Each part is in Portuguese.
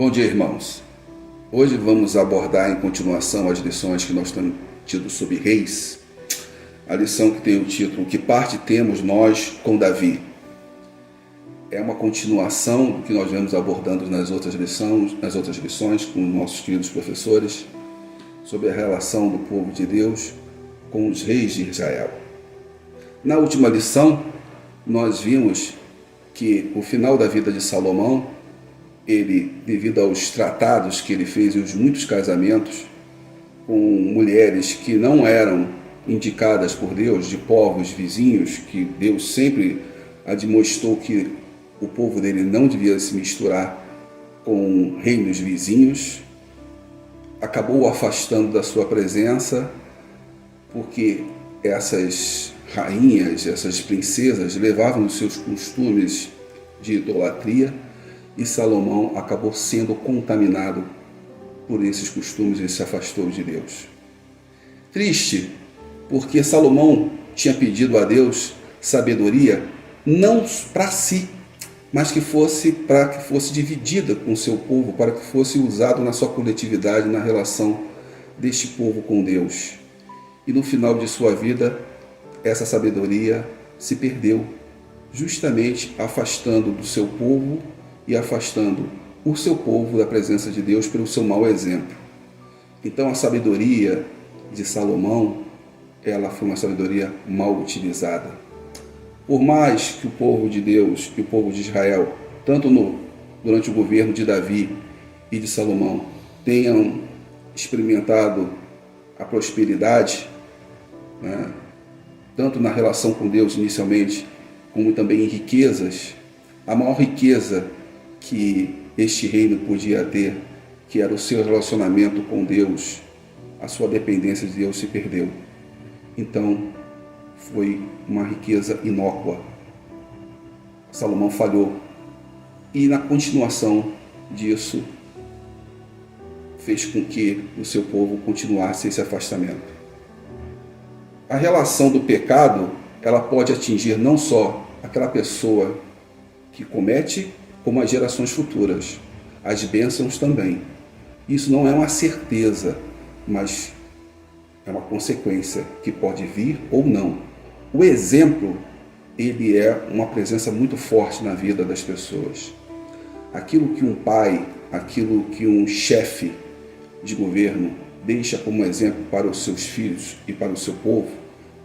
Bom dia, irmãos. Hoje vamos abordar em continuação as lições que nós temos tido sobre reis. A lição que tem o título Que parte temos nós com Davi? É uma continuação do que nós vemos abordando nas outras lições com nossos queridos professores sobre a relação do povo de Deus com os reis de Israel. Na última lição, nós vimos que o final da vida de Salomão, ele, devido aos tratados que ele fez e os muitos casamentos com mulheres que não eram indicadas por Deus, de povos vizinhos, que Deus sempre admoestou que o povo dele não devia se misturar com reinos vizinhos, acabou o afastando da sua presença, porque essas rainhas, essas princesas levavam os seus costumes de idolatria e Salomão acabou sendo contaminado por esses costumes e se afastou de Deus. Triste, porque Salomão tinha pedido a Deus sabedoria não para si, mas para que fosse dividida com o seu povo, para que fosse usado na sua coletividade, na relação deste povo com Deus. E no final de sua vida, essa sabedoria se perdeu, justamente afastando do seu povo e afastando o seu povo da presença de Deus pelo seu mau exemplo. Então a sabedoria de Salomão, ela foi uma sabedoria mal utilizada. Por mais que o povo de Deus e o povo de Israel, durante o governo de Davi e de Salomão, tenham experimentado a prosperidade, tanto na relação com Deus inicialmente, como também em riquezas, a maior riqueza que este reino podia ter, que era o seu relacionamento com Deus, a sua dependência de Deus se perdeu. Então, foi uma riqueza inócua. Salomão falhou. E na continuação disso, fez com que o seu povo continuasse esse afastamento. A relação do pecado, ela pode atingir não só aquela pessoa que comete, como as gerações futuras. As bênçãos também. Isso não é uma certeza, mas é uma consequência que pode vir ou não. O exemplo, ele é uma presença muito forte na vida das pessoas. Aquilo que um pai, aquilo que um chefe de governo deixa como exemplo para os seus filhos e para o seu povo,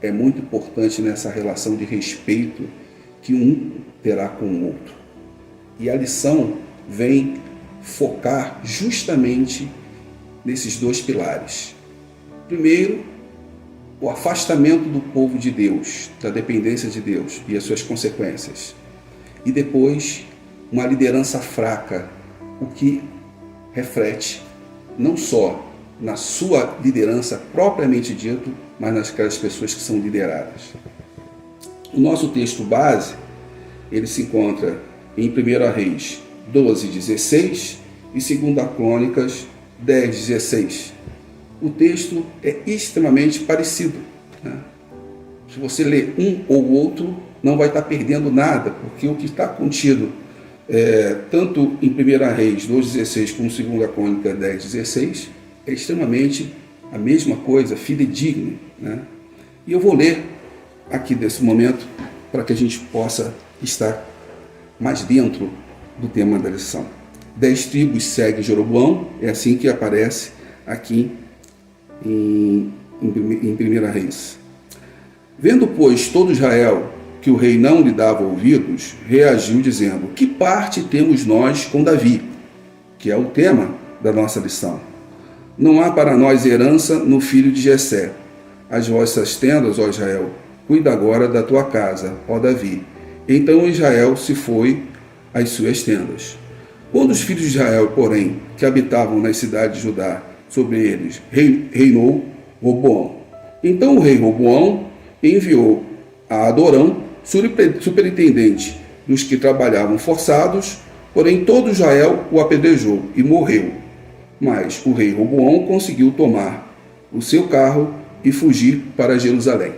é muito importante nessa relação de respeito que um terá com o outro. E a lição vem focar justamente nesses dois pilares. Primeiro, o afastamento do povo de Deus, da dependência de Deus e as suas consequências. E depois, uma liderança fraca, o que reflete não só na sua liderança propriamente dito, mas nas pessoas que são lideradas. O nosso texto base, ele se encontra em 1 Reis 12:16 e 2 Crônicas 10:16. O texto é extremamente parecido. Se você ler um ou outro, não vai estar perdendo nada, porque o que está contido tanto em 1 Reis 12:16 como 2 Crônicas 10:16 é extremamente a mesma coisa, fidedigno. E eu vou ler aqui desse momento para que a gente possa estar mais dentro do tema da lição. 10 tribos seguem Jeroboão, é assim que aparece aqui em 1 Reis. Vendo, pois, todo Israel que o rei não lhe dava ouvidos, reagiu dizendo: que parte temos nós com Davi? Que é o tema da nossa lição. Não há para nós herança no filho de Jessé. As vossas tendas, ó Israel, cuida agora da tua casa, ó Davi. Então Israel se foi às suas tendas. Quando os filhos de Israel, porém, que habitavam nas cidades de Judá, sobre eles reinou Roboão. Então o rei Roboão enviou a Adorão, superintendente dos que trabalhavam forçados, porém todo Israel o apedrejou e morreu. Mas o rei Roboão conseguiu tomar o seu carro e fugir para Jerusalém.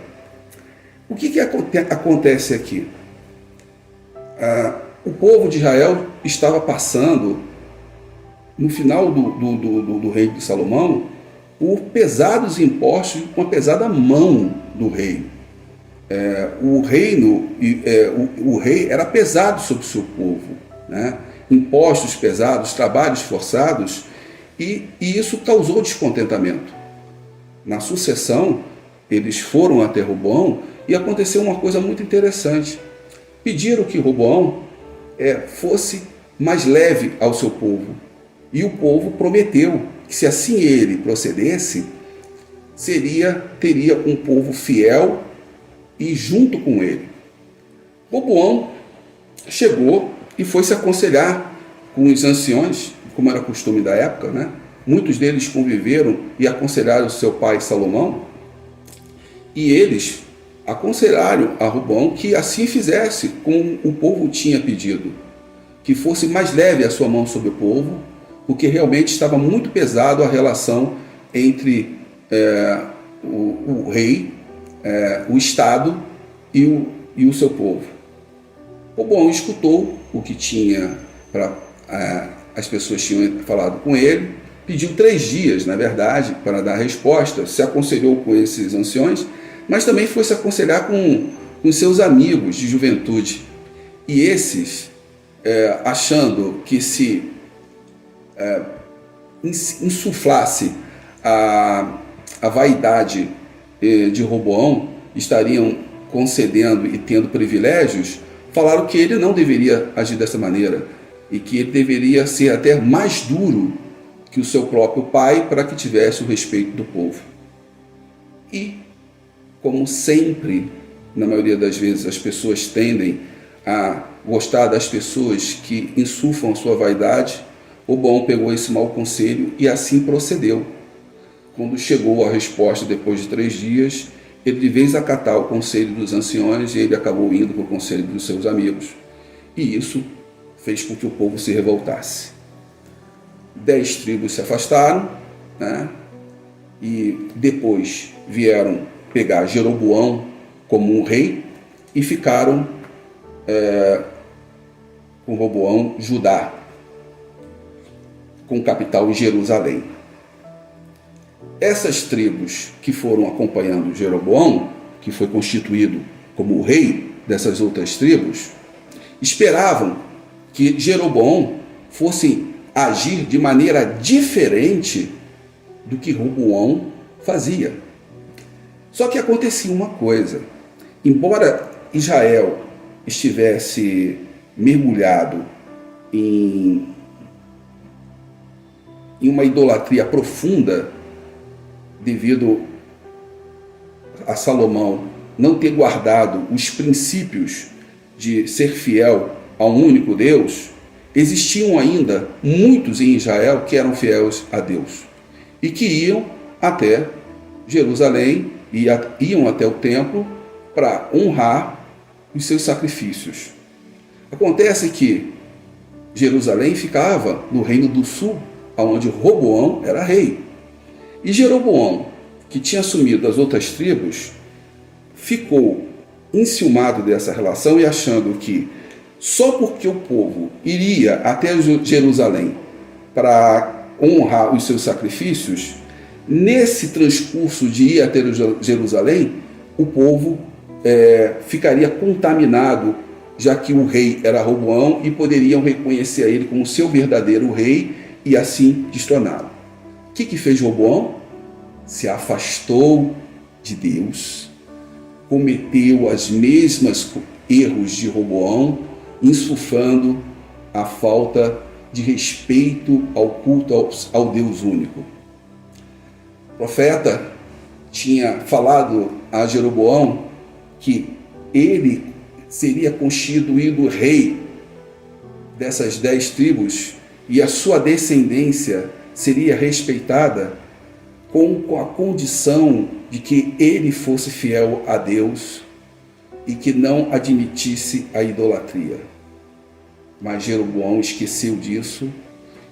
O que acontece aqui? O povo de Israel estava passando no final do reino de Salomão, por pesados impostos com a pesada mão do rei. O rei era pesado sobre o seu povo, né? Impostos pesados, trabalhos forçados, e isso causou descontentamento. Na sucessão, eles foram até Roboão e aconteceu uma coisa muito interessante. Pediram que Roboão fosse mais leve ao seu povo, e o povo prometeu que, se assim ele procedesse, teria um povo fiel e junto com ele. Roboão chegou e foi se aconselhar com os anciões, como era costume da época, né? Muitos deles conviveram e aconselharam seu pai Salomão, e eles aconselharam a Roboão que assim fizesse como o povo tinha pedido, que fosse mais leve a sua mão sobre o povo, porque realmente estava muito pesado a relação entre o rei, o Estado e o seu povo. Roboão escutou o que as pessoas tinham falado com ele, pediu 3 dias, na verdade, para dar resposta, se aconselhou com esses anciões, mas também foi se aconselhar com seus amigos de juventude. E esses, achando que se insuflasse a vaidade de Roboão, estariam concedendo e tendo privilégios, falaram que ele não deveria agir dessa maneira e que ele deveria ser até mais duro que o seu próprio pai para que tivesse o respeito do povo. E, como sempre, na maioria das vezes, as pessoas tendem a gostar das pessoas que insuflam a sua vaidade, Roboão pegou esse mau conselho e assim procedeu. Quando chegou a resposta depois de 3 dias, ele de vez acatar o conselho dos anciões, e ele acabou indo para o conselho dos seus amigos. E isso fez com que o povo se revoltasse. 10 tribos se afastaram, né? E depois vieram pegar Jeroboão como um rei e ficaram com Roboão, Judá, com capital em Jerusalém. Essas tribos que foram acompanhando Jeroboão, que foi constituído como o rei dessas outras tribos, esperavam que Jeroboão fosse agir de maneira diferente do que Roboão fazia. Só que acontecia uma coisa: embora Israel estivesse mergulhado em uma idolatria profunda, devido a Salomão não ter guardado os princípios de ser fiel a um único Deus, existiam ainda muitos em Israel que eram fiéis a Deus e que iam até Jerusalém, iam até o templo para honrar os seus sacrifícios. Acontece que Jerusalém ficava no reino do sul, onde Roboão era rei. E Jeroboão, que tinha assumido as outras tribos, ficou enciumado dessa relação e achando que só porque o povo iria até Jerusalém para honrar os seus sacrifícios, nesse transcurso de ir até Jerusalém, o povo ficaria contaminado, já que o rei era Roboão, e poderiam reconhecer a ele como seu verdadeiro rei e assim destroná-lo. O que fez Roboão? Se afastou de Deus, cometeu os mesmos erros de Roboão, insuflando a falta de respeito ao culto ao Deus único. O profeta tinha falado a Jeroboão que ele seria constituído rei dessas 10 tribos e a sua descendência seria respeitada com a condição de que ele fosse fiel a Deus e que não admitisse a idolatria. Mas Jeroboão esqueceu disso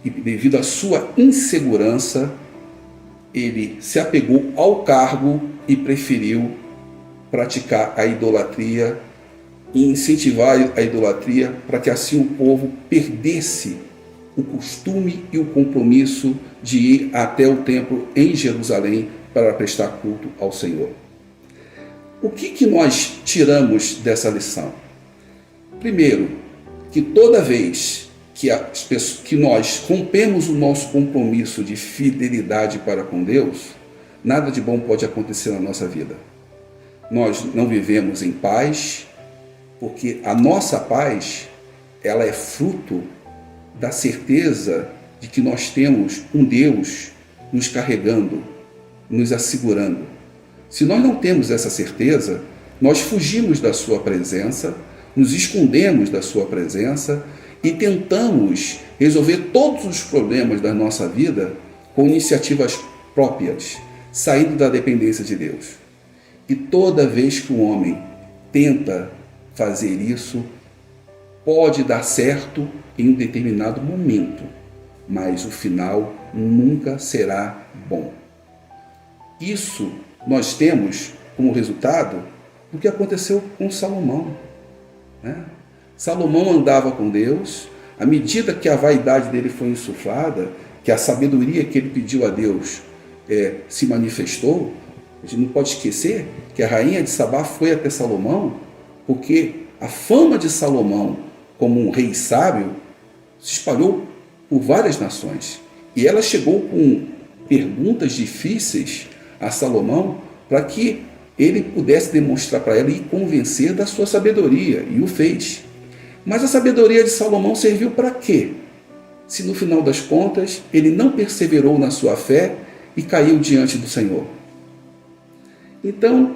e, devido à sua insegurança, ele se apegou ao cargo e preferiu praticar a idolatria e incentivar a idolatria para que assim o povo perdesse o costume e o compromisso de ir até o templo em Jerusalém para prestar culto ao Senhor. O que nós tiramos dessa lição? Primeiro, que toda vez que nós rompemos o nosso compromisso de fidelidade para com Deus, nada de bom pode acontecer na nossa vida. Nós não vivemos em paz, porque a nossa paz, ela é fruto da certeza de que nós temos um Deus nos carregando, nos assegurando. Se nós não temos essa certeza, nós fugimos da sua presença, nos escondemos da sua presença e tentamos resolver todos os problemas da nossa vida com iniciativas próprias, saindo da dependência de Deus. E toda vez que o homem tenta fazer isso, pode dar certo em um determinado momento, mas o final nunca será bom. Isso nós temos como resultado do que aconteceu com Salomão, né? Salomão andava com Deus, à medida que a vaidade dele foi insuflada, que a sabedoria que ele pediu a Deus se manifestou. A gente não pode esquecer que a rainha de Sabá foi até Salomão, porque a fama de Salomão como um rei sábio se espalhou por várias nações. E ela chegou com perguntas difíceis a Salomão para que ele pudesse demonstrar para ela e convencer da sua sabedoria, e o fez. Mas a sabedoria de Salomão serviu para quê? Se no final das contas ele não perseverou na sua fé e caiu diante do Senhor. Então,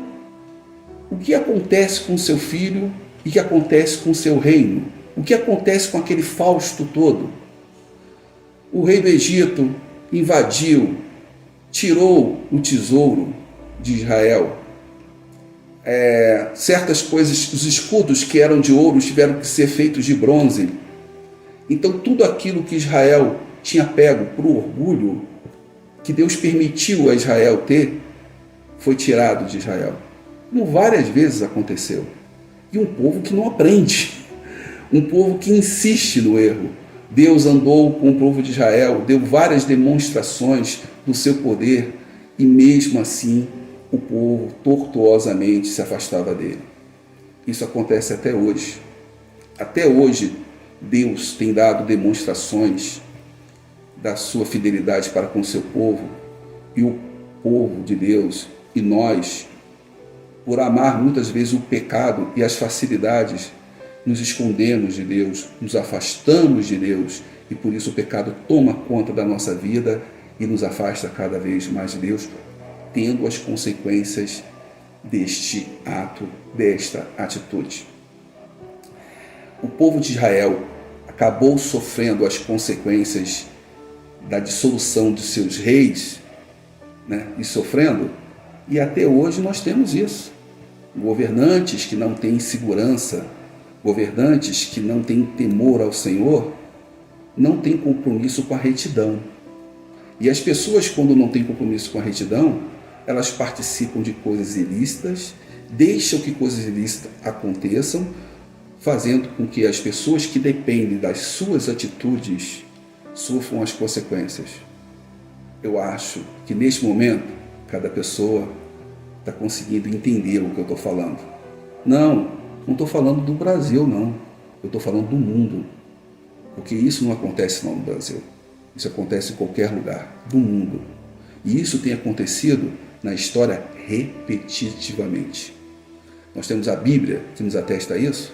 o que acontece com seu filho e o que acontece com seu reino? O que acontece com aquele Fausto todo? O rei do Egito invadiu, tirou o tesouro de Israel. Certas coisas, os escudos que eram de ouro tiveram que ser feitos de bronze. Então tudo aquilo que Israel tinha pego por orgulho, que Deus permitiu a Israel ter, foi tirado de Israel. Como várias vezes aconteceu. E um povo que não aprende, um povo que insiste no erro. Deus andou com o povo de Israel, deu várias demonstrações do seu poder, e mesmo assim o povo tortuosamente se afastava dele. Isso acontece até hoje. Até hoje, Deus tem dado demonstrações da sua fidelidade para com o seu povo, e o povo de Deus e nós, por amar muitas vezes o pecado e as facilidades, nos escondemos de Deus, nos afastamos de Deus, e por isso o pecado toma conta da nossa vida e nos afasta cada vez mais de Deus, tendo as consequências deste ato, desta atitude. O povo de Israel acabou sofrendo as consequências da dissolução de seus reis, né? E até hoje nós temos isso. Governantes que não têm segurança, governantes que não têm temor ao Senhor, não têm compromisso com a retidão. E as pessoas, quando não têm compromisso com a retidão, elas participam de coisas ilícitas, deixam que coisas ilícitas aconteçam, fazendo com que as pessoas que dependem das suas atitudes sofram as consequências. Eu acho que neste momento, cada pessoa está conseguindo entender o que eu estou falando. Não estou falando do Brasil, não. Eu estou falando do mundo. Porque isso não acontece só no Brasil. Isso acontece em qualquer lugar do mundo. E isso tem acontecido na história repetitivamente. Nós temos a Bíblia que nos atesta isso,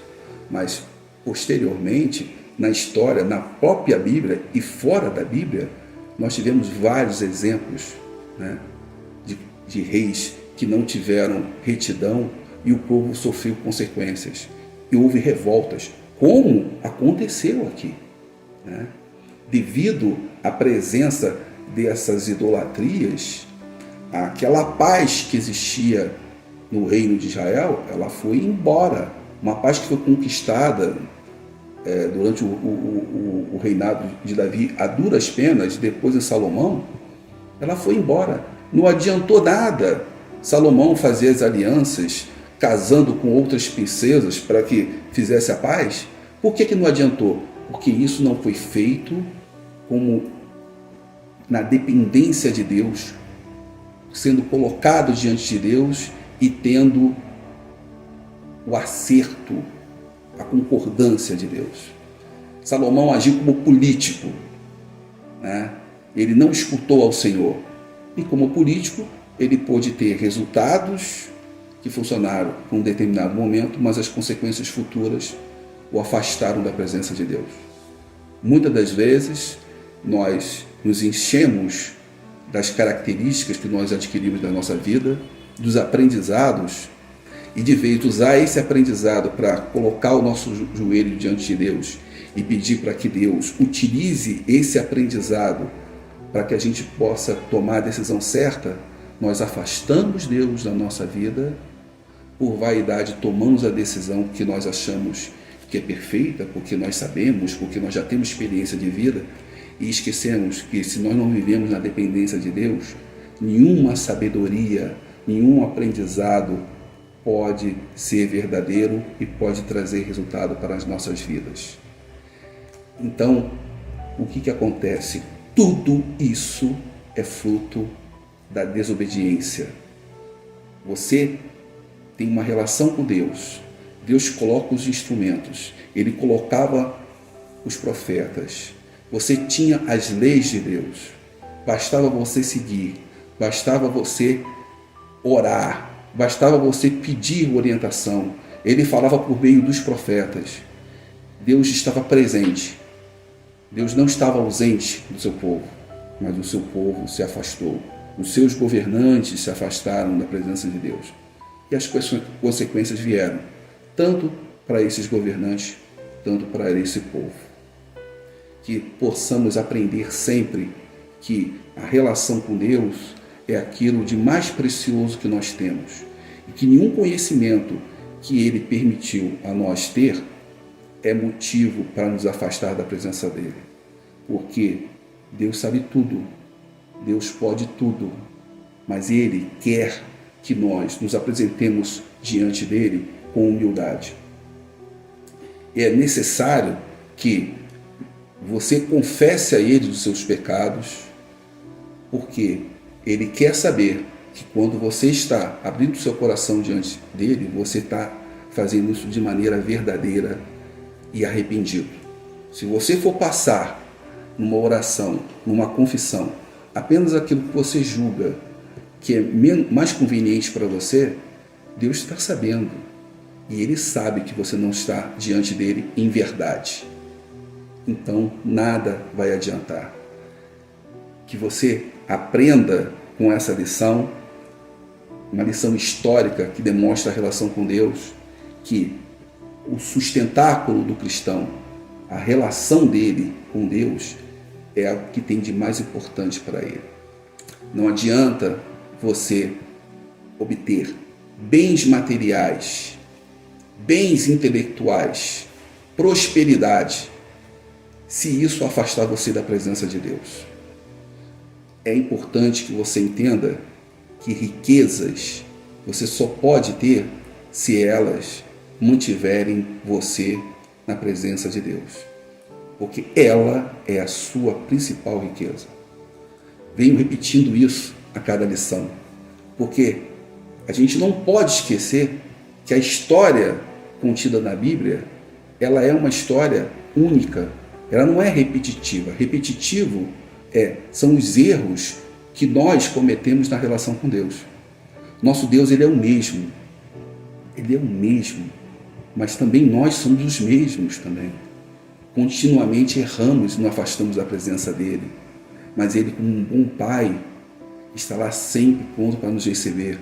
mas posteriormente, na história, na própria Bíblia e fora da Bíblia, nós tivemos vários exemplos, né, de reis que não tiveram retidão e o povo sofreu consequências. E houve revoltas, como aconteceu aqui, né? Devido à presença dessas idolatrias, aquela paz que existia no reino de Israel, ela foi embora. Uma paz que foi conquistada durante o reinado de Davi a duras penas, depois de Salomão, ela foi embora. Não adiantou nada Salomão fazer as alianças, casando com outras princesas para que fizesse a paz. Por que não adiantou? Porque isso não foi feito como na dependência de Deus, sendo colocado diante de Deus e tendo o acerto, a concordância de Deus. Salomão agiu como político, né? Ele não escutou ao Senhor. E como político, ele pôde ter resultados que funcionaram por um determinado momento, mas as consequências futuras o afastaram da presença de Deus. Muitas das vezes, nós nos enchemos das características que nós adquirimos na nossa vida, dos aprendizados, e de vez de usar esse aprendizado para colocar o nosso joelho diante de Deus e pedir para que Deus utilize esse aprendizado para que a gente possa tomar a decisão certa, nós afastamos Deus da nossa vida, por vaidade tomamos a decisão que nós achamos que é perfeita, porque nós sabemos, porque nós já temos experiência de vida, e esquecemos que se nós não vivemos na dependência de Deus, nenhuma sabedoria, nenhum aprendizado pode ser verdadeiro e pode trazer resultado para as nossas vidas. Então, o que acontece? Tudo isso é fruto da desobediência. Você tem uma relação com Deus. Deus coloca os instrumentos. Ele colocava os profetas. Você tinha as leis de Deus. Bastava você seguir. Bastava você orar. Bastava você pedir orientação. Ele falava por meio dos profetas. Deus estava presente. Deus não estava ausente do seu povo, mas o seu povo se afastou. Os seus governantes se afastaram da presença de Deus. E as consequências vieram, tanto para esses governantes, tanto para esse povo. Que possamos aprender sempre que a relação com Deus é aquilo de mais precioso que nós temos. E que nenhum conhecimento que Ele permitiu a nós ter é motivo para nos afastar da presença dEle. Porque Deus sabe tudo, Deus pode tudo, mas Ele quer que nós nos apresentemos diante dEle com humildade. É necessário que você confesse a Ele os seus pecados, porque Ele quer saber que quando você está abrindo seu coração diante dEle, você está fazendo isso de maneira verdadeira e arrependido. Se você for passar numa oração, numa confissão, apenas aquilo que você julga que é mais conveniente para você, Deus está sabendo. E Ele sabe que você não está diante dEle em verdade. Então, nada vai adiantar. Que você aprenda com essa lição, uma lição histórica que demonstra a relação com Deus, que o sustentáculo do cristão, a relação dele com Deus, é o que tem de mais importante para ele. Não adianta você obter bens materiais, bens intelectuais, prosperidade, se isso afastar você da presença de Deus. É importante que você entenda que riquezas você só pode ter se elas mantiverem você na presença de Deus, porque ela é a sua principal riqueza. Venho repetindo isso a cada lição, porque a gente não pode esquecer que a história contida na Bíblia, ela é uma história única, ela não é repetitiva. Repetitivo são os erros que nós cometemos na relação com Deus. Nosso Deus, Ele é o mesmo. Ele é o mesmo. Mas também nós somos os mesmos também. Continuamente erramos e nos afastamos da presença dEle. Mas Ele, como um bom Pai, está lá sempre pronto para nos receber.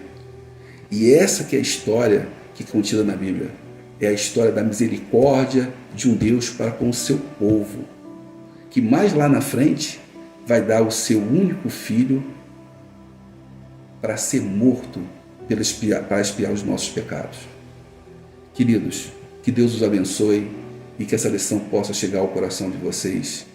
E essa que é a história que é contida na Bíblia. É a história da misericórdia de um Deus para com o seu povo. Que mais lá na frente vai dar o seu único filho para ser morto para expiar os nossos pecados. Queridos, que Deus os abençoe e que essa lição possa chegar ao coração de vocês